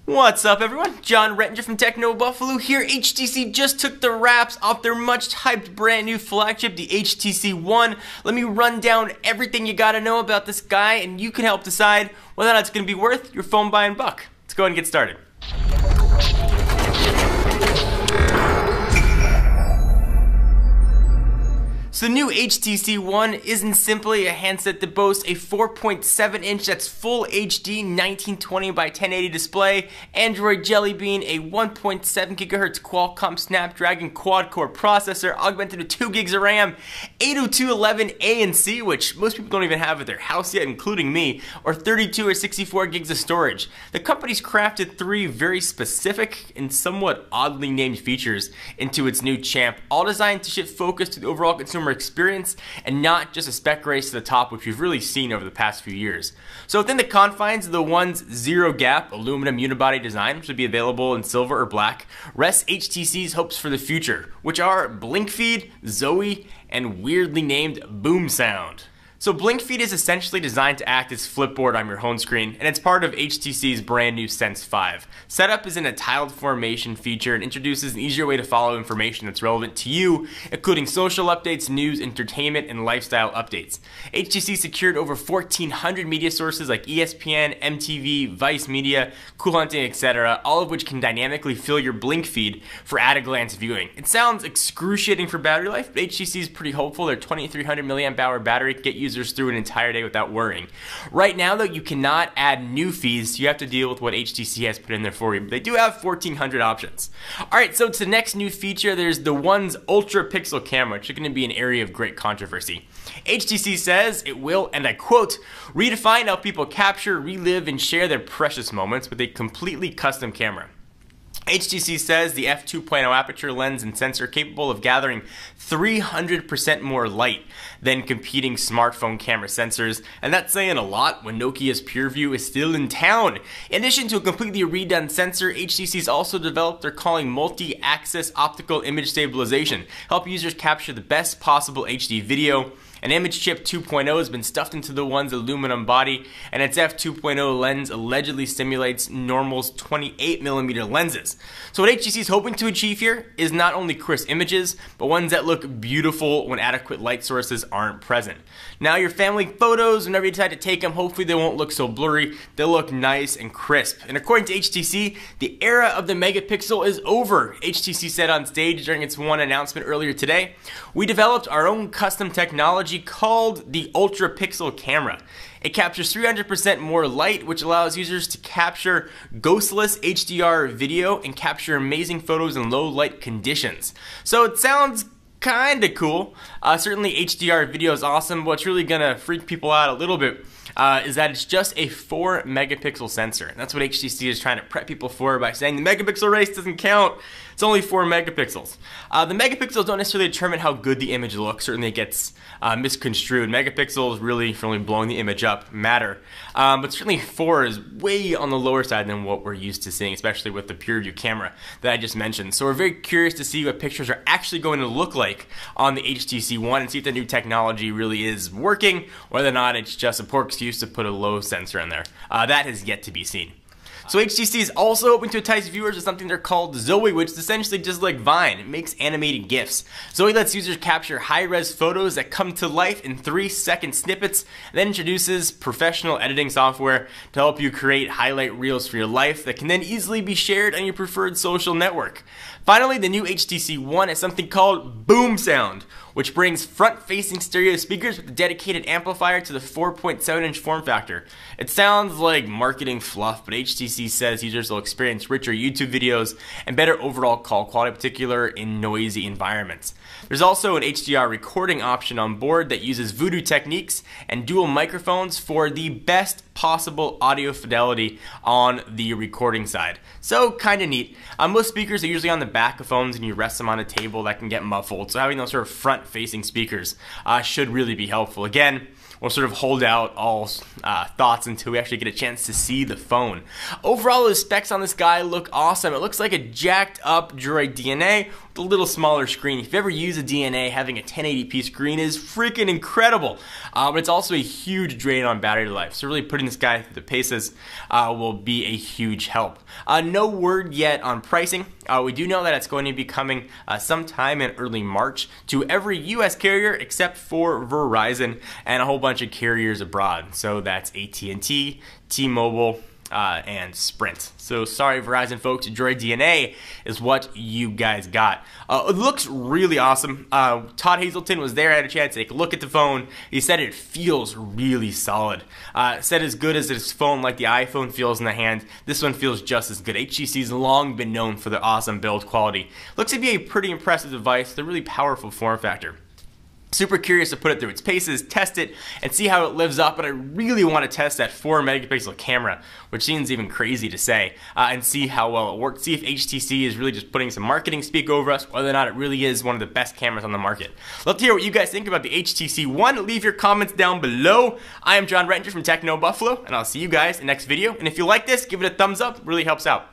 What's up everyone? John Rettinger from Techno Buffalo here. HTC just took the wraps off their much hyped brand new flagship, the HTC One. Let me run down everything you gotta know about this guy and you can help decide whether or not it's gonna be worth your phone buying buck. Let's go ahead and get started. So the new HTC One isn't simply a handset that boasts a 4.7 inch that's full HD 1920 by 1080 display, Android Jelly Bean, a 1.7 GHz Qualcomm Snapdragon quad-core processor augmented with 2 gigs of RAM, 802.11a and C, which most people don't even have at their house yet, including me, or 32 or 64 gigs of storage. The company's crafted 3 very specific and somewhat oddly named features into its new champ, all designed to shift focus to the overall consumer experience and not just a spec race to the top, which we've really seen over the past few years. So within the confines of the One's zero gap aluminum unibody design, which would be available in silver or black, rests HTC's hopes for the future, which are Blink Feed, Zoe, and weirdly named Boom Sound. So Blink Feed is essentially designed to act as Flipboard on your home screen, and it's part of HTC's brand new Sense 5. Setup is in a tiled formation feature and introduces an easier way to follow information that's relevant to you, including social updates, news, entertainment, and lifestyle updates. HTC secured over 1,400 media sources like ESPN, MTV, Vice Media, Cool Hunting, etc., all of which can dynamically fill your Blink Feed for at-a-glance viewing. It sounds excruciating for battery life, but HTC is pretty hopeful their 2,300 mAh battery can get users through an entire day without worrying. Right now though, you cannot add new feeds, so you have to deal with what HTC has put in there for you, but they do have 1,400 options. Alright, so to the next new feature, there's the One's ultra pixel camera, which is going to be an area of great controversy. HTC says it will, and I quote, redefine how people capture, relive, and share their precious moments with a completely custom camera. HTC says the f2.0 aperture lens and sensor capable of gathering 300% more light than competing smartphone camera sensors, and that's saying a lot when Nokia's PureView is still in town. In addition to a completely redone sensor, HTC's also developed their calling multi-axis optical image stabilization, help users capture the best possible HD video. An image chip 2.0 has been stuffed into the One's aluminum body, and its f2.0 lens allegedly simulates normal's 28mm lenses. So what HTC is hoping to achieve here is not only crisp images, but ones that look beautiful when adequate light sources aren't present. Now your family photos, whenever you decide to take them, hopefully they won't look so blurry, they'll look nice and crisp. And according to HTC, the era of the megapixel is over. HTC said on stage during its One announcement earlier today, "We developed our own custom technology called the ultra pixel camera. It captures 300% more light, which allows users to capture ghostless HDR video and capture amazing photos in low light conditions." So it sounds kinda cool. Certainly HDR video is awesome. What's really gonna freak people out a little bit is that it's just a 4 megapixel sensor. And that's what HTC is trying to prep people for by saying the megapixel race doesn't count. It's only 4 megapixels. The megapixels don't necessarily determine how good the image looks. Certainly it gets misconstrued. Megapixels really, for only blowing the image up, matter. But certainly 4 is way on the lower side than what we're used to seeing, especially with the PureView camera that I just mentioned. So we're very curious to see what pictures are actually going to look like on the HTC One and see if the new technology really is working, or whether or not it's just a poor excuse to put a low sensor in there. That has yet to be seen. So HTC is also hoping to entice viewers with something they're called Zoe, which is essentially just like Vine. It makes animated GIFs. Zoe lets users capture high-res photos that come to life in 3-second snippets, then introduces professional editing software to help you create highlight reels for your life that can then easily be shared on your preferred social network. Finally, the new HTC One has something called Boom Sound, which brings front-facing stereo speakers with a dedicated amplifier to the 4.7-inch form factor. It sounds like marketing fluff, but HTC says users will experience richer YouTube videos and better overall call quality, particularly in noisy environments. There's also an HDR recording option on board that uses voodoo techniques and dual microphones for the best possible audio fidelity on the recording side. So kinda neat. Most speakers are usually on the back of phones and you rest them on a table that can get muffled, so having those sort of front-facing speakers should really be helpful. Again, we'll sort of hold out all thoughts until we actually get a chance to see the phone. Overall, the specs on this guy look awesome. It looks like a jacked up Droid DNA with a little smaller screen. If you ever use a DNA, having a 1080p screen is freaking incredible. But it's also a huge drain on battery life. So really putting this guy through the paces will be a huge help. No word yet on pricing. We do know that it's going to be coming sometime in early March to every US carrier except for Verizon and a whole bunch of carriers abroad. So that's AT&T, T-Mobile, and Sprint. So sorry Verizon folks, Droid DNA is what you guys got. It looks really awesome. Todd Hazelton was there, I had a chance to take a look at the phone. He said it feels really solid. Said as good as this phone like the iPhone feels in the hand, this one feels just as good. HTC's long been known for their awesome build quality. Looks to be a pretty impressive device, the really powerful form factor. Super curious to put it through its paces, test it, and see how it lives up, but I really want to test that 4 megapixel camera, which seems even crazy to say, and see how well it works. See if HTC is really just putting some marketing speak over us, whether or not it really is one of the best cameras on the market. Love to hear what you guys think about the HTC One. Leave your comments down below. I am John Rettinger from Techno Buffalo, and I'll see you guys in the next video. And if you like this, give it a thumbs up, it really helps out.